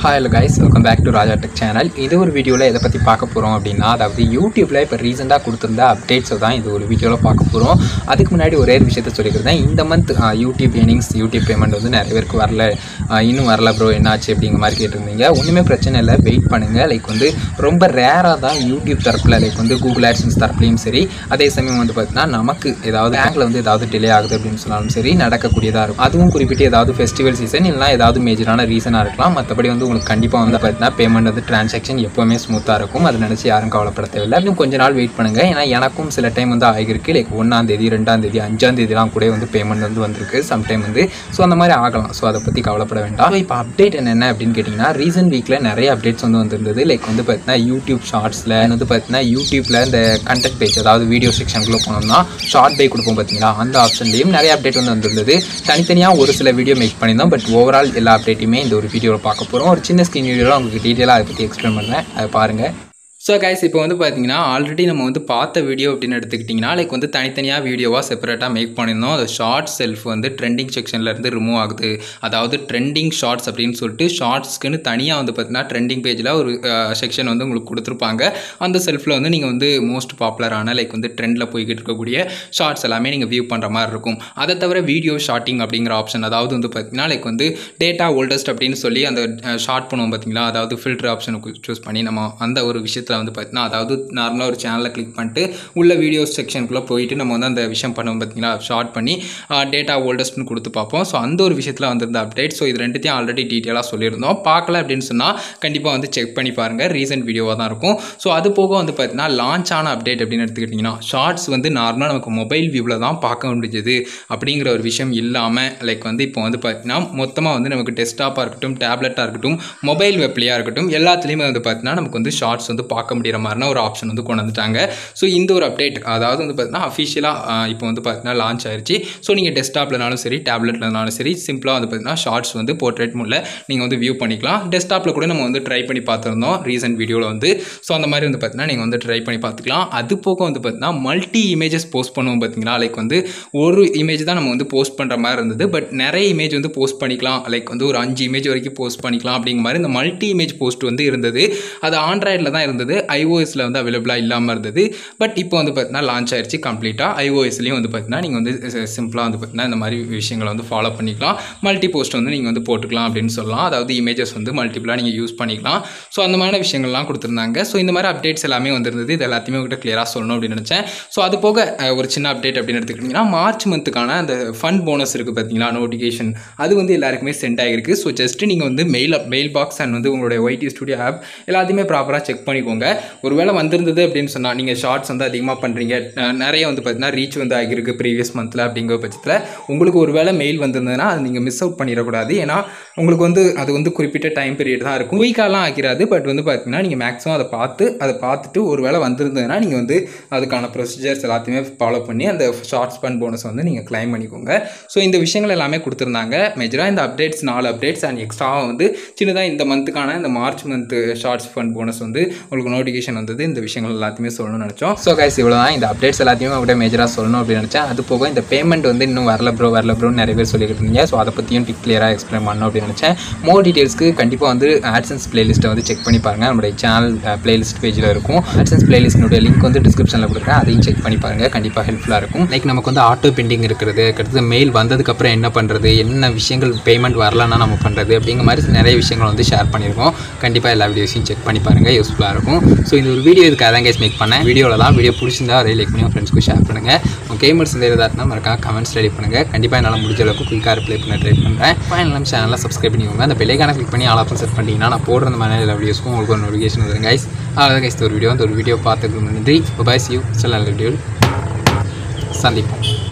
Hi hello guys, welcome back to Raja Tech channel. இது ஒரு வீடியோல எதை பத்தி பார்க்க போறோம் அப்படினா அதாவது YouTubeல இப்ப ரீசன்ட்டா கொடுத்திருந்த அப்டேட்ஸ் தான் இந்த ஒரு வீடியோல பார்க்க போறோம். அதுக்கு முன்னாடி ஒரே ஒரு விஷயத்தை சொல்லிக்கிறேன். இந்த month YouTube earnings YouTube payment வந்து நிறைய பேருக்கு வரல. இன்னும் வரல bro என்னாச்சு அப்படிங்கிற மாதிரி கேட்டிருந்தீங்க. ஒண்ணுமே பிரச்சனை இல்ல, வெயிட் பண்ணுங்க. லைக் வந்து ரொம்ப ரேரா தான் YouTube தரப்புல லைக் வந்து Google AdSense தரப்புலயும் சரி, அதே சமயம் வந்து பார்த்தீங்கன்னா நமக்கு ஏதாவது பேங்க்ல வந்து ஏதாவது டிலே ஆகுது அப்படின்னு சொன்னாலும் சரி நடக்கக்கூடியதா இருக்கும். அதுவும் குறிப்பிட்டு ஏதாவது ஃபெஸ்டிவல் சீசன் இல்லனா ஏதாவது மேஜரான ரீசனா இருக்கலாம். மற்றபடி வந்து உங்களுக்கு கண்டிப்பாக வந்து பார்த்தீங்கன்னா பேமெண்ட் வந்து டிரான்சாக்ஷன் எப்போவுமே ஸ்மூத்தாக இருக்கும். அதை நினச்சி யாரும் கவலைப்பட தேவையில்லை. இன்னும் கொஞ்ச நாள் வெயிட் பண்ணுங்கள். ஏன்னா எனக்கும் சில டைம் வந்து ஆகிருக்கு. லைக் 1ஆம் தேதி 2ஆம் தேதி 5ஆம் தேதிலாம் கூட வந்து பேமெண்ட் வந்து வந்திருக்கு சம்டைம் வந்து. ஸோ அந்த மாதிரி ஆகலாம். ஸோ அதை பற்றி கவலைப்பட வேண்டாம். இப்போ அப்டேட் என்ன அப்படின்னு கேட்டிங்கன்னா ரீசன்ட் வீக்கில் நிறைய அப்டேட்ஸ் வந்து வந்திருந்தது. லைக் வந்து பார்த்தீங்கன்னா யூடியூப் ஷார்ட்ஸில் வந்து பார்த்தீங்கன்னா யூடியூப்பில் இந்த கண்டென்ட் பேஜ் அதாவது வீடியோ செக்ஷனுக்குள்ளே போனோம்னா ஷார்ட் பை கொடுப்போம் பார்த்தீங்களா, அந்த ஆப்ஷன்லேயும் நிறைய அப்டேட் வந்து வந்திருந்தது. தனித்தனியாக ஒரு சில வீடியோ மேக் பண்ணியிருந்தோம். பட் ஓவரால் எல்லா அப்டேட்டையுமே இந்த ஒரு வீடியோவில் பார்க்க போகிறோம். ஒரு சின்ன ஸ்கிரீன் வீடியோவில் உங்களுக்கு டீட்டெயிலாக அதை பற்றி எக்ஸ்பிளைன் பண்ணுறேன், அதை பாருங்கள். ஸோ கைஸ் இப்போ வந்து பார்த்தீங்கன்னா ஆல்ரெடி நம்ம வந்து பார்த்த வீடியோ அப்படின்னு எடுத்துக்கிட்டிங்கன்னா லைக் வந்து தனித்தனியாக வீடியோவாக செப்பரேட்டாக மேக் பண்ணியிருந்தோம். அது ஷார்ட் செல்ஃப் வந்து ட்ரெண்டிங் செக்ஷன்லேருந்து ரிமூவ் ஆகுது. அதாவது ட்ரெண்டிங் ஷார்ட்ஸ் அப்படின்னு சொல்லிட்டு ஷார்ட்ஸ்க்குன்னு தனியாக வந்து பார்த்தீங்கன்னா ட்ரெண்டிங் பேஜில் ஒரு செக்ஷன் வந்து உங்களுக்கு கொடுத்துருப்பாங்க. அந்த செல்ஃபில் வந்து நீங்கள் வந்து மோஸ்ட் பாப்புலரான லைக் வந்து ட்ரெண்டில் போய்கிட்டு இருக்கக்கூடிய ஷார்ட்ஸ் எல்லாமே நீங்கள் வியூ பண்ணுற மாதிரி இருக்கும். அதை தவிர வீடியோ ஷார்ட்டிங் அப்படிங்கிற ஆப்ஷன், அதாவது வந்து பார்த்தீங்கன்னா லைக் வந்து டேட்டா ஓல்டஸ்ட் அப்படின்னு சொல்லி அந்த ஷார்ட் பண்ணுவோம் பார்த்தீங்களா, அதாவது ஃபில்டர் ஆப்ஷனுக்கு சூஸ் பண்ணி நம்ம அந்த ஒரு விஷயத்தில் வந்து பார்த்தீங்கன்னா அதாவது நார்மலாக ஒரு சேனலில் கிளிக் பண்ணிட்டு உள்ள வீடியோஸ் செக்ஷனுக்குள்ளே போயிட்டு நம்ம வந்து அந்த விஷயம் பண்ணுவோம் பார்த்தீங்களா, ஷார்ட் பண்ணி டேட்டா ஓல்டஸ்ட்னு கொடுத்து பார்ப்போம். ஸோ அந்த ஒரு விஷயத்தில் வந்திருந்த அப்டேட். ஸோ இது ரெண்டுத்தையும் ஆல்ரெடி டீட்டெயிலாக சொல்லியிருந்தோம். பார்க்கல அப்படின்னு சொன்னால் கண்டிப்பாக வந்து செக் பண்ணி பாருங்கள். ரீசன்ட் வீடியோவாக தான் இருக்கும். ஸோ அது போக வந்து பார்த்தீங்கன்னா லான்ச் ஆன அப்டேட் அப்படின்னு எடுத்துக்கிட்டிங்கன்னா ஷார்ட்ஸ் வந்து நார்மலாக நமக்கு மொபைல் வியூவில் தான் பார்க்க முடிஞ்சது அப்படிங்கிற ஒரு விஷயம் இல்லாமல் லைக் வந்து இப்போ வந்து பார்த்தீங்கன்னா மொத்தமாக வந்து நமக்கு டெஸ்க்டாப்பாக இருக்கட்டும், டேப்லெட்டாக இருக்கட்டும், மொபைல் வெப்லேயாக இருக்கட்டும், எல்லாத்துலேயுமே வந்து பார்த்தீங்கன்னா நமக்கு வந்து ஷார்ட்ஸ் வந்து பார்க்க முடிகிற மாதிரினா ஒரு ஆப்ஷன் வந்து கொண்டு வந்துட்டாங்க. ஸோ இந்த ஒரு அப்டேட் அதாவது வந்து பார்த்தீங்கன்னா அஃபிஷியலாக இப்போ வந்து பார்த்தீங்கன்னா லான்ச் ஆயிடுச்சு. ஸோ நீங்கள் டெஸ்க்டாப்லனாலும் சரி டேப்லெட்லனாலும் சரி சிம்பிளாக வந்து பார்த்தீங்கன்னா ஷார்ட்ஸ் வந்து போர்ட்ரேட் மோடில் நீங்கள் வந்து வியூ பண்ணிக்கலாம். டெஸ்க்டாப்பில் கூட நம்ம வந்து ட்ரை பண்ணி பார்த்துருந்தோம் ரீசன்ட் வீடியோவில் வந்து. ஸோ அந்த மாதிரி வந்து பார்த்தீங்கன்னா நீங்கள் வந்து ட்ரை பண்ணி பார்த்துக்கலாம். அது போக வந்து பார்த்தீங்கன்னா மல்டி இமேஜஸ் போஸ்ட் பண்ணுவோம் பார்த்தீங்களா, லைக் வந்து ஒரு இமேஜ் தான் நம்ம வந்து போஸ்ட் பண்ணுற மாதிரி இருந்தது. பட் நிறைய இமேஜ் வந்து போஸ்ட் பண்ணிக்கலாம். லைக் வந்து ஒரு 5 இமேஜ் வரைக்கும் போஸ்ட் பண்ணிக்கலாம் அப்படிங்கிற மாதிரி இந்த மல்டி இமேஜ் போஸ்ட் வந்து இருந்தது. அது ஆண்ட்ராய்டில் தான் இருந்தது, iOSல வந்து அவைலபிளாக இல்லாமல் இருந்தது. பட் இப்போ வந்து பார்த்தீங்கன்னா லான்ச் ஆயிடுச்சு கம்ப்ளீட்டாக. iOSலையும் வந்து பார்த்தீங்கன்னா நீங்கள் வந்து சிம்பிளாக வந்து பார்த்தீங்கன்னா இந்த மாதிரி விஷயங்களை வந்து ஃபாலோ பண்ணிக்கலாம். மல்டி போஸ்ட் வந்து நீங்கள் வந்து போட்டுக்கலாம் அப்படின்னு சொல்லலாம். அதாவது இமேஜஸ் வந்து மல்டிபிளாக நீங்கள் யூஸ் பண்ணிக்கலாம். ஸோ அந்த மாதிரி விஷயங்கள்லாம் கொடுத்துருந்தாங்க. ஸோ இந்த மாதிரி அப்டேட்ஸ் எல்லாமே வந்துருந்தது. இது எல்லாத்தையுமே உங்கள்கிட்ட கிளியராக சொல்லணும் அப்படின்னு நினச்சேன். ஸோ அது போக ஒரு சின்ன அப்டேட் அப்படின்னு எடுத்துக்கிட்டிங்கன்னா மார்ச் மந்த்துக்கான அந்த ஃபண்ட் போனஸ் இருக்குது பார்த்தீங்களா, நோட்டிஃபிகேஷன், அது வந்து எல்லாருக்குமே சென்ட் ஆகிருக்கு. ஸோ ஜஸ்ட் நீங்கள் வந்து மெயில் பாக்ஸ் அண்ட் வந்து உங்களுடைய YT ஸ்டுடியோ ஆப் எல்லாத்தையுமே ப்ராப்பராக செக் பண்ணிக்கோங்க. ஒருவேளை வந்திருந்தது அப்படின்னு சொன்னால் நீங்கள் ஷார்ட்ஸ் வந்து அதிகமாக பண்ணுறீங்க, நிறைய வந்து பார்த்தீங்கன்னா ரீச் வந்து ஆகிருக்கு ப்ரீவியஸ் மந்தில் அப்படிங்கிற பட்சத்தில் உங்களுக்கு ஒரு வேளை மெயில் வந்திருந்ததுன்னா அது நீங்கள் மிஸ் அவுட் பண்ணிடக்கூடாது. ஏன்னா உங்களுக்கு வந்து அது வந்து குறிப்பிட்ட டைம் பீரியட் தான் இருக்கும், வீக்காலாம் ஆகிராது. பட் வந்து பார்த்தீங்கன்னா நீங்கள் மேக்ஸிமம் அதை பார்த்துட்டு ஒரு வேளை வந்திருந்ததுன்னா நீங்கள் வந்து அதுக்கான ப்ரொசீஜர்ஸ் எல்லாத்தையுமே ஃபாலோ பண்ணி அந்த ஷார்ட்ஸ் ஃபண்ட் போனஸ் வந்து நீங்கள் கிளைம் பண்ணிக்கோங்க. ஸோ இந்த விஷயங்கள் எல்லாமே கொடுத்துருந்தாங்க. மேஜராக இந்த அப்டேட்ஸ் 4 அப்டேட்ஸ் அண்ட் எக்ஸ்ட்ராவாக வந்து சின்னதாக இந்த மந்த்துக்கான இந்த March month shorts fund bonus வந்து உங்களுக்கு நோட்டிஃபிகேஷன் வந்தது. இந்த விஷயங்கள் எல்லாத்தையுமே சொல்லணும்னு நினச்சோம். ஸோ கைஸ் இவ்வளோ தான். இந்த அப்டேட்ஸ் எல்லாத்தையுமே அவங்கள்ட்ட மேஜராக சொல்லணும் அப்படின்னு நினச்சேன். அது போக இந்த பேமெண்ட் வந்து இன்னும் வரல ப்ரோன்னு நிறைய பேர் சொல்லிக்கிட்டு இருந்தீங்க. ஸோ அதை பற்றியும் கிளியராக எக்ஸ்பிளைன் பண்ணணும் அப்படின்னு நினச்சேன். மோர் டீட்டெயில்ஸ்க்கு கண்டிப்பாக வந்து AdSense பிளேலிஸ்ட்டை வந்து செக் பண்ணி பாருங்கள். நம்மளுடைய சேனல் பிளேலிஸ்ட் பேஜில் இருக்கும். AdSense பிளேலிஸ்ட்னுடைய லிங்க் வந்து டிஸ்கிரிப்ஷனில் கொடுக்குறேன், அதையும் செக் பண்ணி பாருங்கள். கண்டிப்பாக ஹெல்ப்ஃபுல்லாக இருக்கும். லைக் நமக்கு வந்து ஆட்டோ பெண்டிங் இருக்கிறது, அடுத்தது மெயில் வந்ததுக்கப்புறம் என்ன பண்ணுறது, என்ன விஷயங்கள் பேமெண்ட் வரலன்னா நம்ம பண்ணுறது அப்படிங்கிற மாதிரி நிறைய விஷயங்கள் வந்து ஷேர் பண்ணியிருக்கோம். கண்டிப்பாக எல்லா வீடியோஸையும் செக் பண்ணி பாருங்கள், யூஸ்ஃபுல்லாக இருக்கும். ஸோ இந்த ஒரு வீடியோ இதுக்காக தான் கைஸ் மேக் பண்ணேன். வீடியோவில் தான் வீடியோ பிடிச்சிருந்தா அதை லைக் பண்ணி உங்கள் ஃப்ரெண்ட்ஸ்க்கு ஷேர் பண்ணுங்கள். உங்கள் கேமர்ஸ் ஏதாச்சுன்னா மறக்காம கமெண்ட்ஸ் ரெடி பண்ணுங்கள். கண்டிப்பாக என்னால் முடிஞ்ச அளவுக்கு குயிக்காக ரிப்ளை பண்ண ட்ரை பண்ணுறேன். ஃபைனல் நம்ம சேனலில் சப்ஸ்கிரைப் பண்ணிக்கோங்க. அந்த பெல்லைக்கான கிளிக் பண்ணி ஆல் ஆப்ஷன் செட் பண்ணிட்டீங்கன்னா நான் போடுற மாதிரி எல்லா வீடியோஸ்க்கும் உங்களுக்கு ஒரு நோட்டிஃபிகேஷன் வந்துடும் கைஸ். அவ்வளோதான் கைஸ் ஒரு வீடியோ பார்த்துக்கு நன்றி. பாய், see you. நல்ல வீடியோவில் சந்திப்போம்.